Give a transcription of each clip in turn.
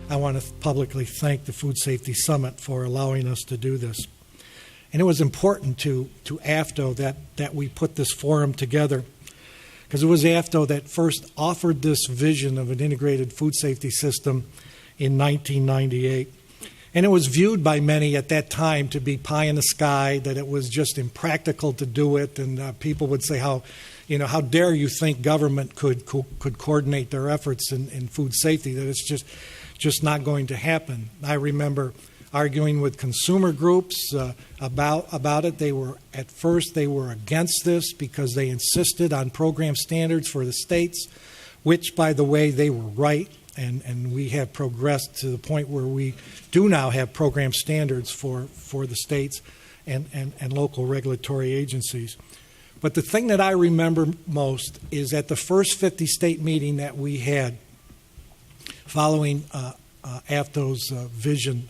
I want to publicly thank the Food Safety Summit for allowing us to do this. And it was important to AFTO that we put this forum together, because it was AFTO that first offered this vision of an integrated food safety system in 1998. And it was viewed by many at that time to be pie in the sky, that it was just impractical to do it, and people would say, how dare you think government could coordinate their efforts in food safety, that it's just not going to happen. I remember arguing with consumer groups about it. At first they were against this because they insisted on program standards for the states, which, by the way, they were right, and we have progressed to the point where we do now have program standards for the states and local regulatory agencies. But the thing that I remember most is at the first 50-state meeting that we had following AFTO's vision,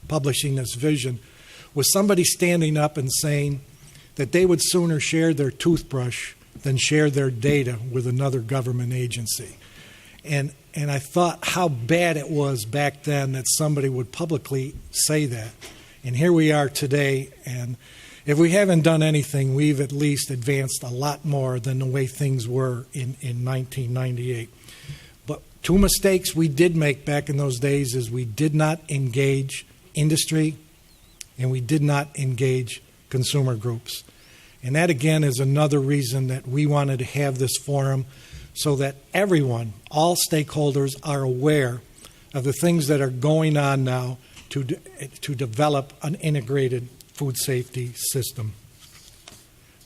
publishing this vision, was somebody standing up and saying that they would sooner share their toothbrush than share their data with another government agency. And I thought how bad it was back then that somebody would publicly say that. And here we are today, and if we haven't done anything, we've at least advanced a lot more than the way things were in 1998. But two mistakes we did make back in those days is we did not engage industry, and we did not engage consumer groups. And that, again, is another reason that we wanted to have this forum, so that everyone, all stakeholders, are aware of the things that are going on now to develop an integrated food safety system.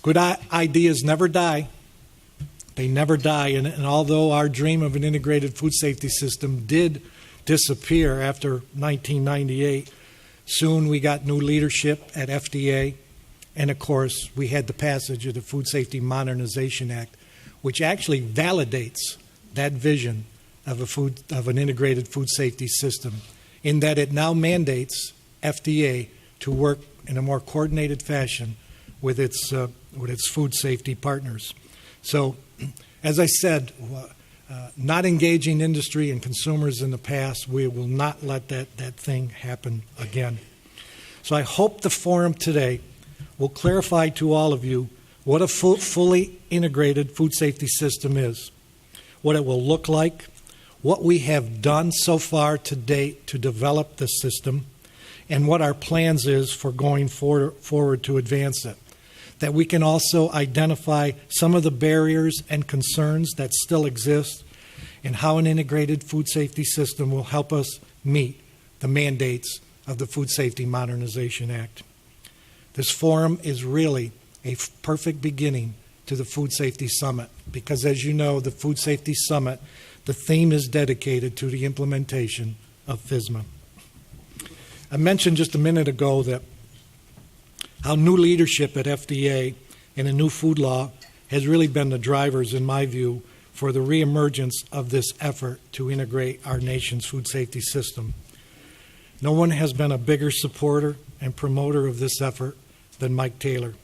Good ideas never die. They never die. And although our dream of an integrated food safety system did disappear after 1998, soon we got new leadership at FDA, and of course we had the passage of the Food Safety Modernization Act, which actually validates that vision of an integrated food safety system, in that it now mandates FDA to work in a more coordinated fashion with its food safety partners. So, as I said, not engaging industry and consumers in the past, we will not let that thing happen again. So I hope the forum today will clarify to all of you what a fully integrated food safety system is, what it will look like, what we have done so far to date to develop the system, and what our plans is for going forward to advance it. That we can also identify some of the barriers and concerns that still exist, and how an integrated food safety system will help us meet the mandates of the Food Safety Modernization Act. This forum is really a perfect beginning to the Food Safety Summit, because as you know, the Food Safety Summit, the theme is dedicated to the implementation of FSMA. I mentioned just a minute ago that how new leadership at FDA and a new food law has really been the drivers, in my view, for the reemergence of this effort to integrate our nation's food safety system. No one has been a bigger supporter and promoter of this effort than Mike Taylor.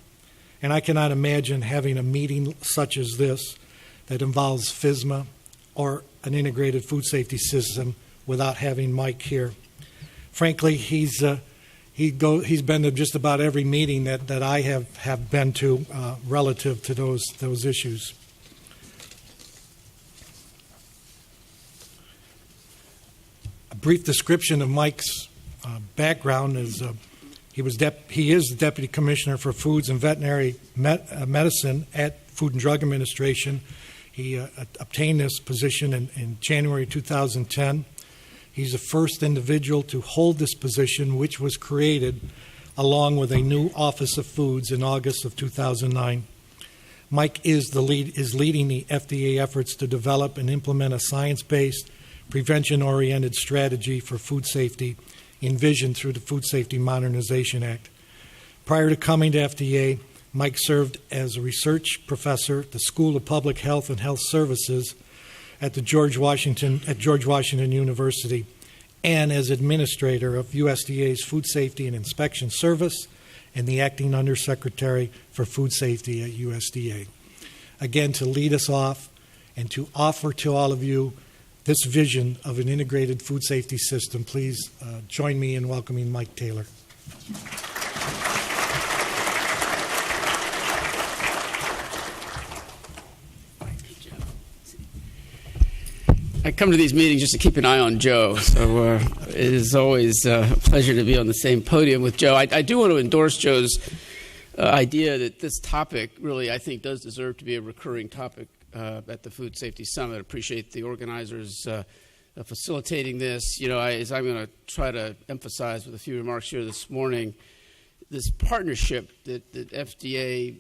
And I cannot imagine having a meeting such as this that involves FSMA or an integrated food safety system without having Mike here. Frankly, he's been to just about every meeting that I have been to relative to those issues. A brief description of Mike's background is he is the Deputy Commissioner for Foods and Veterinary Medicine at Food and Drug Administration. He obtained this position in January 2010. He's the first individual to hold this position, which was created along with a new Office of Foods in August of 2009. Mike is leading the FDA efforts to develop and implement a science-based, prevention-oriented strategy for food safety envisioned through the Food Safety Modernization Act. Prior to coming to FDA, Mike served as a research professor at the School of Public Health and Health Services at George Washington University, and as administrator of USDA's Food Safety and Inspection Service and the acting Undersecretary for Food Safety at USDA. Again, to lead us off and to offer to all of you this vision of an integrated food safety system. Please join me in welcoming Mike Taylor. I come to these meetings just to keep an eye on Joe, so it is always a pleasure to be on the same podium with Joe. I do want to endorse Joe's idea that this topic really, I think, does deserve to be a recurring topic at the Food Safety Summit. I appreciate the organizers facilitating this. You know, as I'm going to try to emphasize with a few remarks here this morning, this partnership that FDA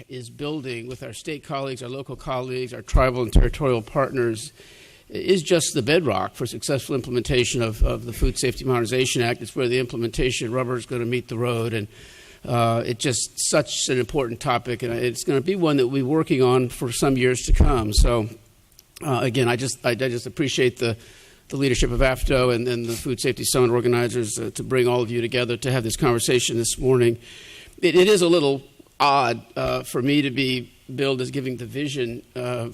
is building with our state colleagues, our local colleagues, our tribal and territorial partners is just the bedrock for successful implementation of the Food Safety Modernization Act. It's where the implementation rubber is going to meet the road, and it's just such an important topic, and it's going to be one that we'll be working on for some years to come. So, again, I just appreciate the leadership of AFTO and the Food Safety Summit organizers to bring all of you together to have this conversation this morning. It is a little odd for me to be billed as giving the vision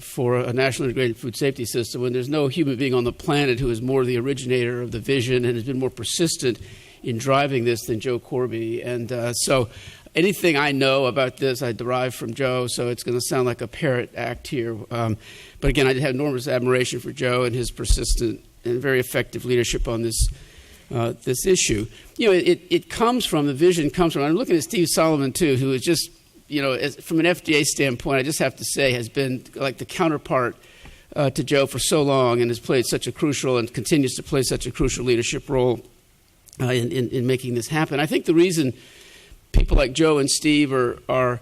for a national integrated food safety system when there's no human being on the planet who is more the originator of the vision and has been more persistent in driving this than Joe Corby. And so anything I know about this I derive from Joe, so it's going to sound like a parrot act here. But again, I have enormous admiration for Joe and his persistent and very effective leadership on this issue. You know, it comes from, the vision comes from, I'm looking at Steve Solomon too, who is just, you know, from an FDA standpoint, I just have to say, has been like the counterpart to Joe for so long and has played such a crucial and continues to play such a crucial leadership role in making this happen. I think the reason people like Joe and Steve are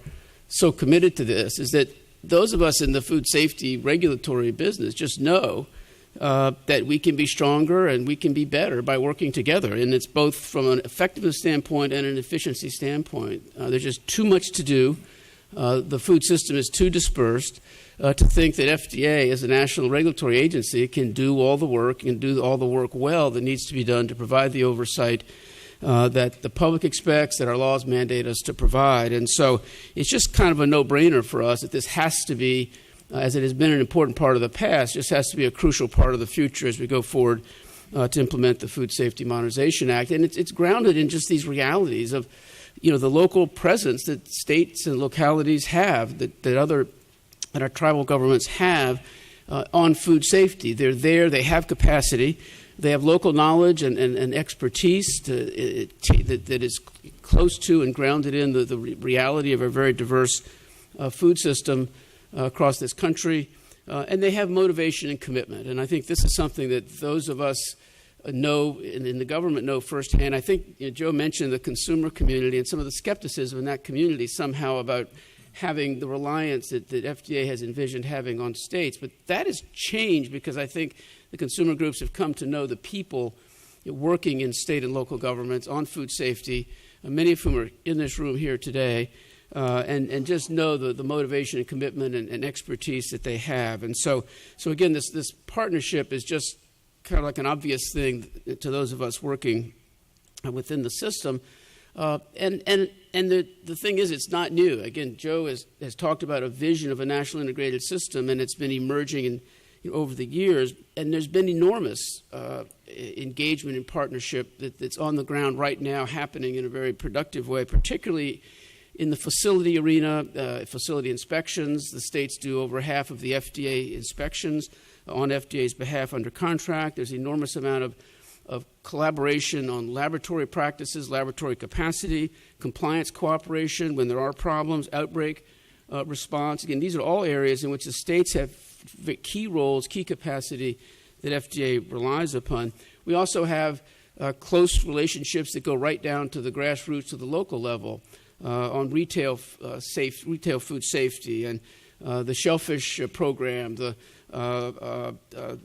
so committed to this is that those of us in the food safety regulatory business just know that we can be stronger and we can be better by working together. And it's both from an effectiveness standpoint and an efficiency standpoint. There's just too much to do. The food system is too dispersed to think that FDA as a national regulatory agency can do all the work and do all the work well that needs to be done to provide the oversight that the public expects, that our laws mandate us to provide. And so it's just kind of a no-brainer for us that this has to be, as it has been an important part of the past, just has to be a crucial part of the future as we go forward to implement the Food Safety Modernization Act. And it's grounded in just these realities of, you know, the local presence that states and localities have, that our tribal governments have on food safety. They're there, they have capacity, they have local knowledge and expertise that is close to and grounded in the reality of a very diverse food system across this country, and they have motivation and commitment. And I think this is something that those of us know and in the government know firsthand. I think, you know, Joe mentioned the consumer community and some of the skepticism in that community somehow about having the reliance that FDA has envisioned having on states. But that has changed because I think the consumer groups have come to know the people working in state and local governments on food safety, many of whom are in this room here today, and just know the motivation and commitment and expertise that they have. And so again, this partnership is just kind of like an obvious thing to those of us working within the system. And the thing is, it's not new. Again, Joe has talked about a vision of a national integrated system, and it's been emerging over the years. And there's been enormous engagement and partnership that's on the ground right now, happening in a very productive way, particularly in the facility arena, facility inspections. The states do over half of the FDA inspections on FDA's behalf under contract. There's an enormous amount of collaboration on laboratory practices, laboratory capacity, compliance cooperation when there are problems, outbreak response. Again, these are all areas in which the states have key roles, key capacity that FDA relies upon. We also have close relationships that go right down to the grassroots, to the local level, on retail food safety and the shellfish program, the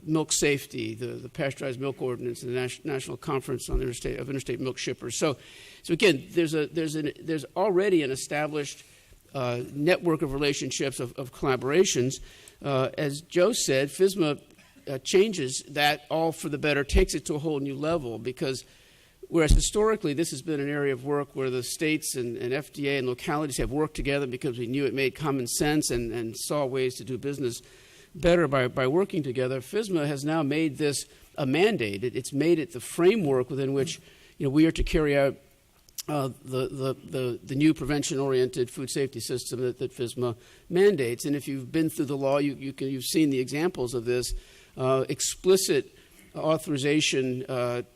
milk safety, the pasteurized milk ordinance, and the National Conference on Interstate Milk Shippers. So again, there's already an established network of relationships of collaborations. As Joe said, FSMA changes that all for the better, takes it to a whole new level, because whereas historically this has been an area of work where the states and FDA and localities have worked together because we knew it made common sense and saw ways to do business better by working together. FSMA has now made this a mandate. It's made it the framework within which we are to carry out the new prevention-oriented food safety system that FSMA mandates. And if you've been through the law, you've seen the examples of this. Explicit authorization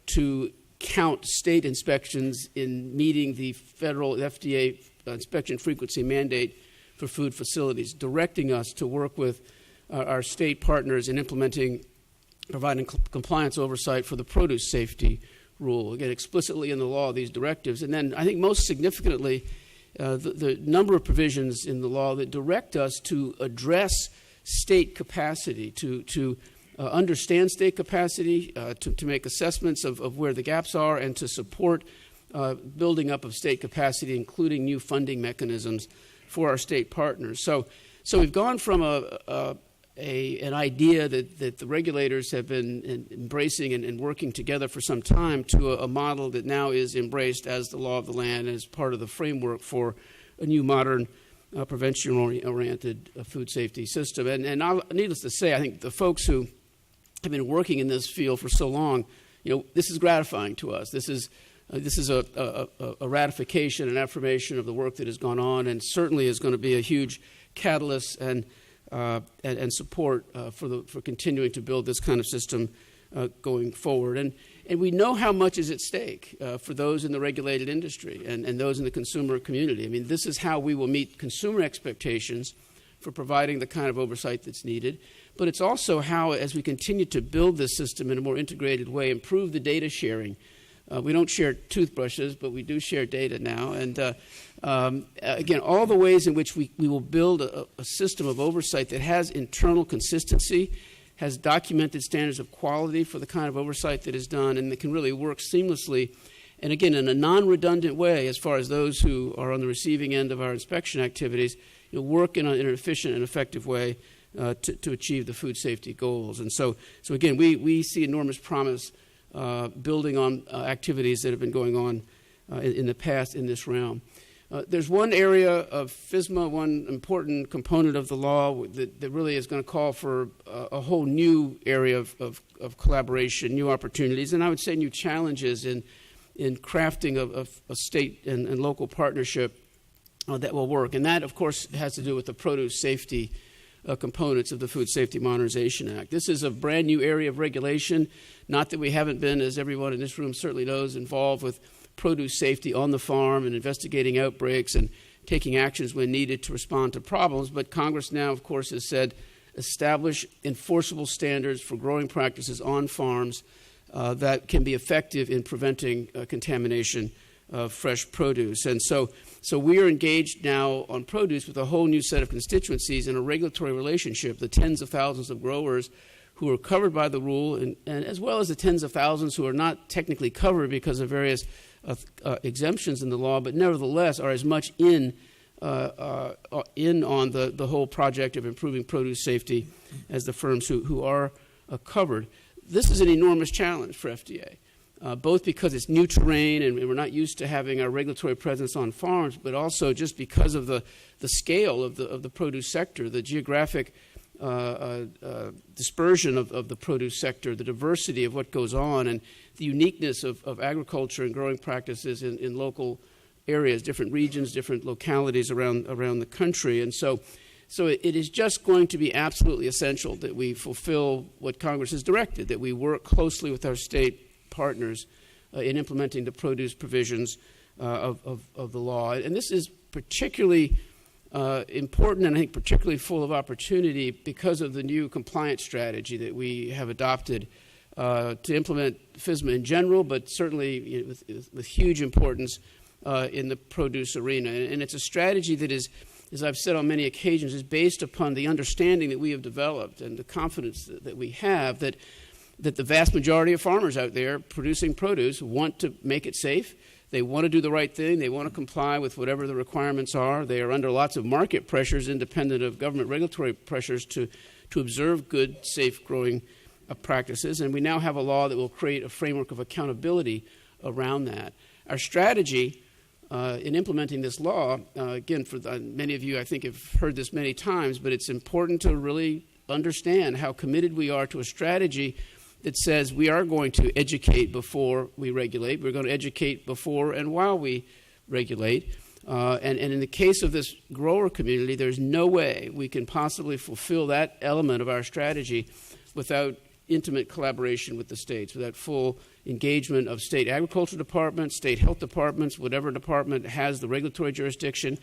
to count state inspections in meeting the federal FDA inspection frequency mandate for food facilities, directing us to work with our state partners in providing compliance oversight for the produce safety rule. Again, explicitly in the law, these directives. And then I think most significantly, the number of provisions in the law that direct us to address state capacity, to understand state capacity, to make assessments of where the gaps are, and to support building up of state capacity, including new funding mechanisms for our state partners. So we've gone from an idea that the regulators have been embracing and working together for some time to a model that now is embraced as the law of the land and as part of the framework for a new modern prevention-oriented food safety system. And needless to say, I think the folks who have been working in this field for so long, this is gratifying to us. This is a ratification and affirmation of the work that has gone on, and certainly is going to be a huge catalyst and support for continuing to build this kind of system going forward. And we know how much is at stake for those in the regulated industry and those in the consumer community. I mean, this is how we will meet consumer expectations for providing the kind of oversight that's needed. But it's also how, as we continue to build this system in a more integrated way, improve the data sharing. We don't share toothbrushes, but we do share data now. And again, all the ways in which we will build a system of oversight that has internal consistency, has documented standards of quality for the kind of oversight that is done, and that can really work seamlessly. And again, in a non-redundant way, as far as those who are on the receiving end of our inspection activities, work in an efficient and effective way to achieve the food safety goals. And so again, we see enormous promise building on activities that have been going on in the past in this realm. There's one area of FSMA, one important component of the law that really is going to call for a whole new area of collaboration, new opportunities, and I would say new challenges in crafting a state and local partnership that will work. And that, of course, has to do with the produce safety components of the Food Safety Modernization Act. This is a brand new area of regulation, not that we haven't been, as everyone in this room certainly knows, involved with produce safety on the farm and investigating outbreaks and taking actions when needed to respond to problems. But Congress now, of course, has said establish enforceable standards for growing practices on farms that can be effective in preventing contamination of fresh produce. And so we are engaged now on produce with a whole new set of constituencies in a regulatory relationship, the tens of thousands of growers who are covered by the rule, and as well as the tens of thousands who are not technically covered because of various exemptions in the law, but nevertheless are as much in on the whole project of improving produce safety as the firms who are covered. This is an enormous challenge for FDA, both because it's new terrain and we're not used to having our regulatory presence on farms, but also just because of the scale of the produce sector, the geographic dispersion of the produce sector, the diversity of what goes on, and the uniqueness of agriculture and growing practices in local areas, different regions, different localities around the country. And so it is just going to be absolutely essential that we fulfill what Congress has directed, that we work closely with our state partners in implementing the produce provisions of the law. And this is particularly important and I think particularly full of opportunity because of the new compliance strategy that we have adopted to implement FSMA in general, but certainly with huge importance in the produce arena. And it's a strategy that is, as I've said on many occasions, is based upon the understanding that we have developed and the confidence that we have that the vast majority of farmers out there producing produce want to make it safe. They want to do the right thing. They want to comply with whatever the requirements are. They are under lots of market pressures, independent of government regulatory pressures, to observe good, safe growing practices. And we now have a law that will create a framework of accountability around that. Our strategy in implementing this law, again, for many of you, I think, have heard this many times, but it's important to really understand how committed we are to a strategy that says we are going to educate before we regulate. We're going to educate before and while we regulate. And in the case of this grower community, there's no way we can possibly fulfill that element of our strategy without intimate collaboration with the states, without full engagement of state agriculture departments, state health departments, whatever department has the regulatory jurisdiction.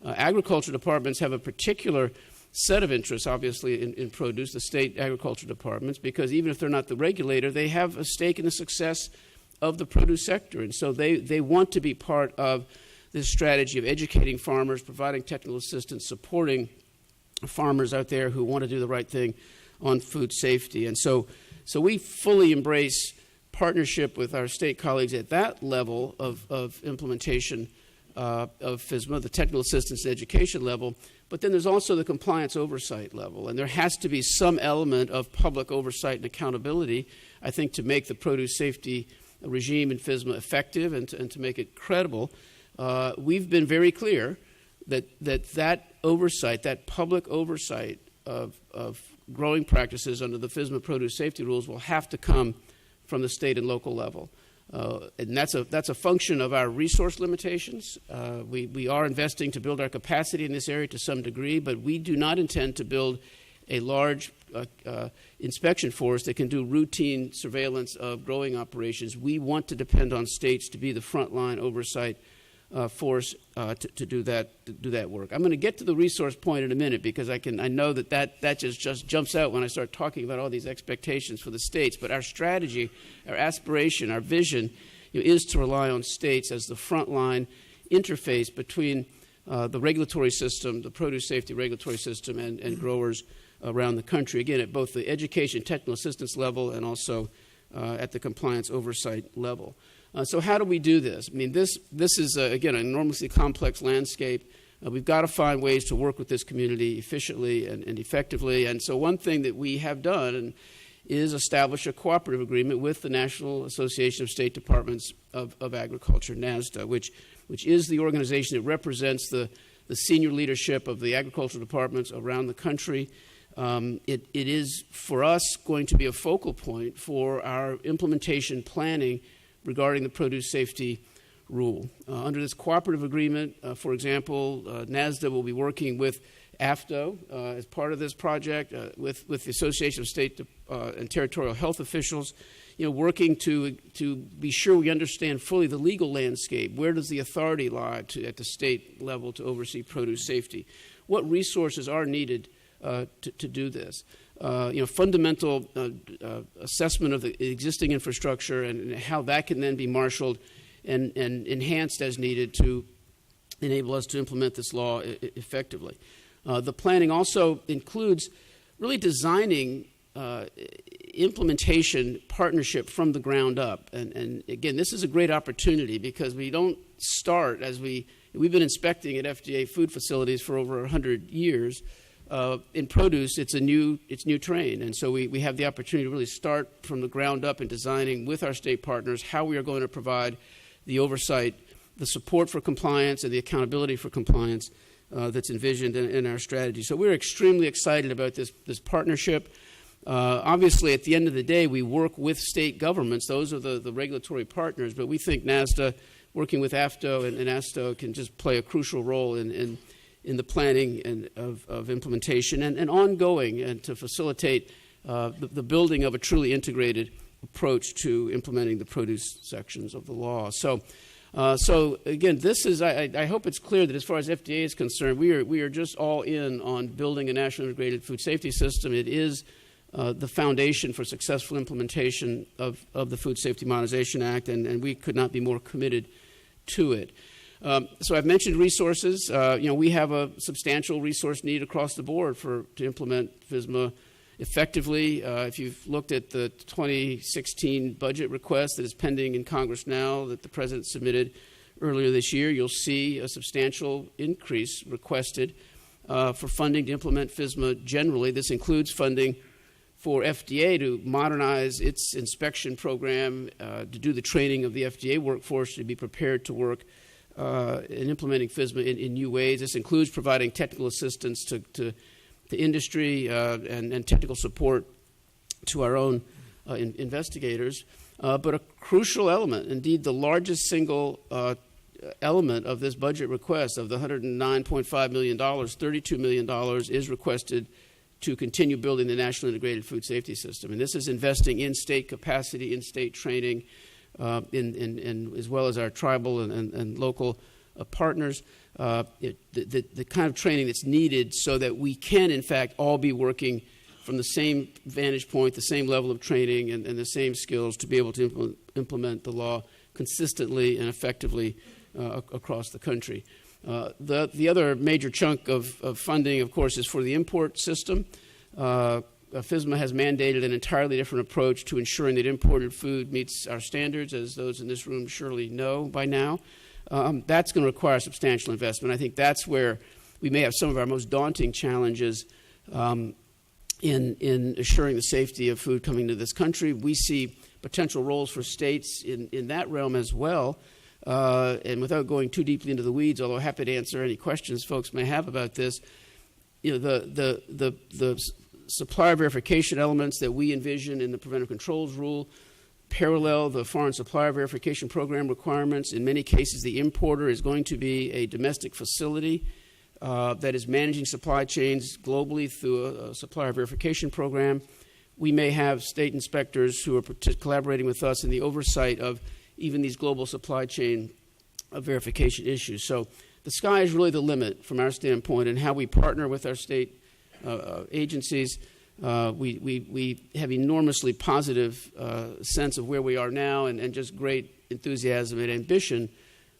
Agriculture departments have a particular set of interests, obviously, in produce, the state agriculture departments, because even if they're not the regulator, they have a stake in the success of the produce sector. And so they want to be part of this strategy of educating farmers, providing technical assistance, supporting farmers out there who want to do the right thing on food safety. And so we fully embrace partnership with our state colleagues at that level of implementation of FSMA, the technical assistance and education level. But then there's also the compliance oversight level. And there has to be some element of public oversight and accountability, I think, to make the produce safety regime in FSMA effective and to make it credible. We've been very clear that oversight, that public oversight of growing practices under the FSMA produce safety rules will have to come from the state and local level. And that's a function of our resource limitations. We are investing to build our capacity in this area to some degree, but we do not intend to build a large inspection force that can do routine surveillance of growing operations. We want to depend on states to be the frontline oversight force to do that work. I'm going to get to the resource point in a minute because I know that just jumps out when I start talking about all these expectations for the states. But our strategy, our aspiration, our vision is to rely on states as the frontline interface between the regulatory system, the produce safety regulatory system, and growers around the country, again, at both the education technical assistance level and also at the compliance oversight level. So how do we do this? I mean, this is, again, an enormously complex landscape. We've got to find ways to work with this community efficiently and effectively. And so one thing that we have done is establish a cooperative agreement with the National Association of State Departments of Agriculture, NASDA, which is the organization that represents the senior leadership of the agricultural departments around the country. It is, for us, going to be a focal point for our implementation planning regarding the produce safety rule. Under this cooperative agreement, for example, NASDA will be working with AFDO as part of this project, with the Association of State and Territorial Health Officials, working to be sure we understand fully the legal landscape. Where does the authority lie at the state level to oversee produce safety? What resources are needed to do this? Fundamental assessment of the existing infrastructure and how that can then be marshaled and enhanced as needed to enable us to implement this law effectively. The planning also includes really designing implementation partnership from the ground up. And again, this is a great opportunity because we don't start as we've been inspecting at FDA food facilities for over 100 years. In produce, it's new terrain, and so we have the opportunity to really start from the ground up in designing with our state partners how we are going to provide the oversight, the support for compliance, and the accountability for compliance that's envisioned in our strategy. So we're extremely excited about this partnership. Obviously, at the end of the day, we work with state governments. Those are the regulatory partners, but we think NASDA, working with AFDO and ASTO, can just play a crucial role in the planning and of implementation and ongoing, and to facilitate the building of a truly integrated approach to implementing the produce sections of the law. So again, this is, I hope it's clear that as far as FDA is concerned, we are just all in on building a national integrated food safety system. It is the foundation for successful implementation of the Food Safety Modernization Act, and we could not be more committed to it. So I've mentioned resources. We have a substantial resource need across the board to implement FSMA effectively. If you've looked at the 2016 budget request that is pending in Congress now that the President submitted earlier this year, you'll see a substantial increase requested for funding to implement FSMA generally. This includes funding for FDA to modernize its inspection program, to do the training of the FDA workforce to be prepared to work in implementing FSMA in new ways. This includes providing technical assistance to to industry and technical support to our own investigators. But a crucial element, indeed the largest single element of this budget request, of the $109.5 million, $32 million is requested to continue building the National Integrated Food Safety System. And this is investing in state capacity, in state training, in as well as our tribal and local partners, the kind of training that's needed so that we can, in fact, all be working from the same vantage point, the same level of training, and the same skills to be able to implement the law consistently and effectively across the country. The other major chunk of funding, of course, is for the import system. FSMA has mandated an entirely different approach to ensuring that imported food meets our standards, as those in this room surely know by now. That's going to require substantial investment. I think that's where we may have some of our most daunting challenges in assuring the safety of food coming to this country. We see potential roles for states in that realm as well. And without going too deeply into the weeds, although happy to answer any questions folks may have about this, the supplier verification elements that we envision in the preventive controls rule parallel the foreign supplier verification program requirements. In many cases, the importer is going to be a domestic facility that is managing supply chains globally through a supplier verification program. We may have state inspectors who are collaborating with us in the oversight of even these global supply chain verification issues. So the sky is really the limit from our standpoint, and how we partner with our state agencies. We have enormously positive sense of where we are now, and just great enthusiasm and ambition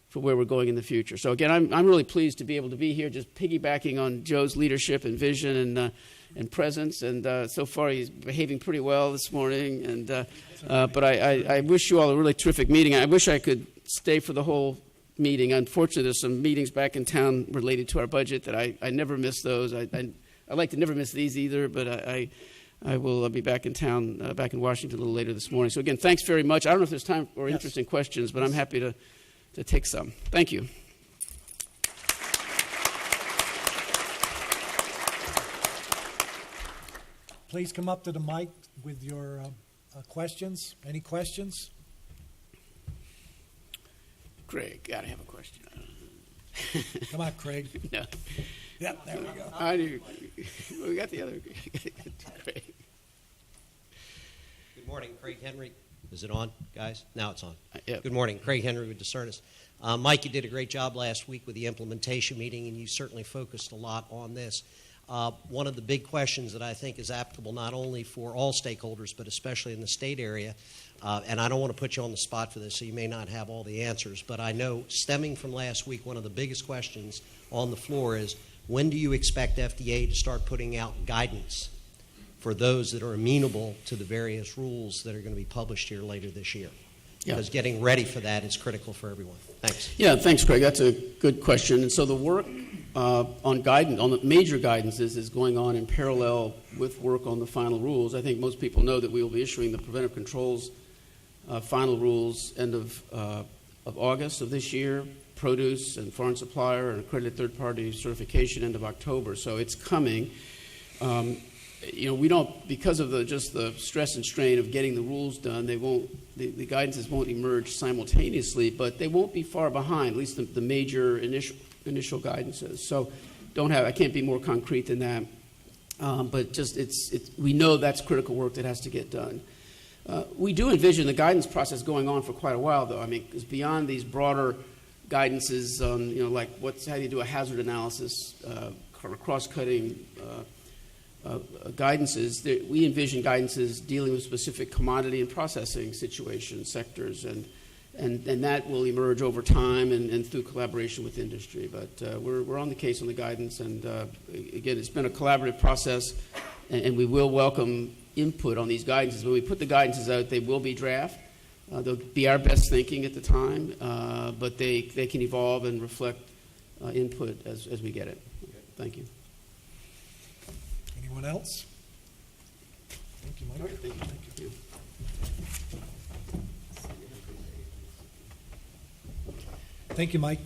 for where we're going in the future. So again, I'm really pleased to be able to be here, just piggybacking on Joe's leadership and vision and presence. And so far, he's behaving pretty well this morning. And but I wish you all a really terrific meeting. I wish I could stay for the whole meeting. Unfortunately, there's some meetings back in town related to our budget that I never miss those. I like to never miss these either, but I will be back in town, back in Washington a little later this morning. So again, thanks very much. I don't know if there's time or interesting questions, but I'm happy to take some. Thank you. Please come up to the mic with your questions. Any questions? Craig, gotta have a question. Come on, Craig. No. Yeah, there we go. We got the other Craig. Good morning, Craig Henry. Is it on, guys? Now it's on. Yep. Good morning, Craig Henry with Discernus. Mike, you did a great job last week with the implementation meeting, and you certainly focused a lot on this. One of the big questions that I think is applicable not only for all stakeholders, but especially in the state area, and I don't want to put you on the spot for this, so you may not have all the answers, but I know stemming from last week, one of the biggest questions on the floor is, when do you expect FDA to start putting out guidance for those that are amenable to the various rules that are going to be published here later this year? Yeah. Because getting ready for that is critical for everyone. Thanks. Yeah, thanks, Craig. That's a good question. And so the work on guidance, on the major guidances, is going on in parallel with work on the final rules. I think most people know that we will be issuing the preventive controls final rules end of August of this year. Produce and foreign supplier and accredited third-party certification end of October. So it's coming. We don't, because of just the stress and strain of getting the rules done, the guidances won't emerge simultaneously, but they won't be far behind, at least the major initial guidances. So I can't be more concrete than that. But just we know that's critical work that has to get done. We do envision the guidance process going on for quite a while, though. I mean, it's beyond these broader guidances on, like how do you do a hazard analysis, cross-cutting guidances. We envision guidances dealing with specific commodity and processing situations, sectors, and that will emerge over time and through collaboration with industry. But we're on the case on the guidance, and again, it's been a collaborative process, and we will welcome input on these guidances. When we put the guidances out, they will be draft. They'll be our best thinking at the time, but they can evolve and reflect input as we get it. Thank you. Anyone else? Thank you, Mike. Thank you. Thank you, Mike.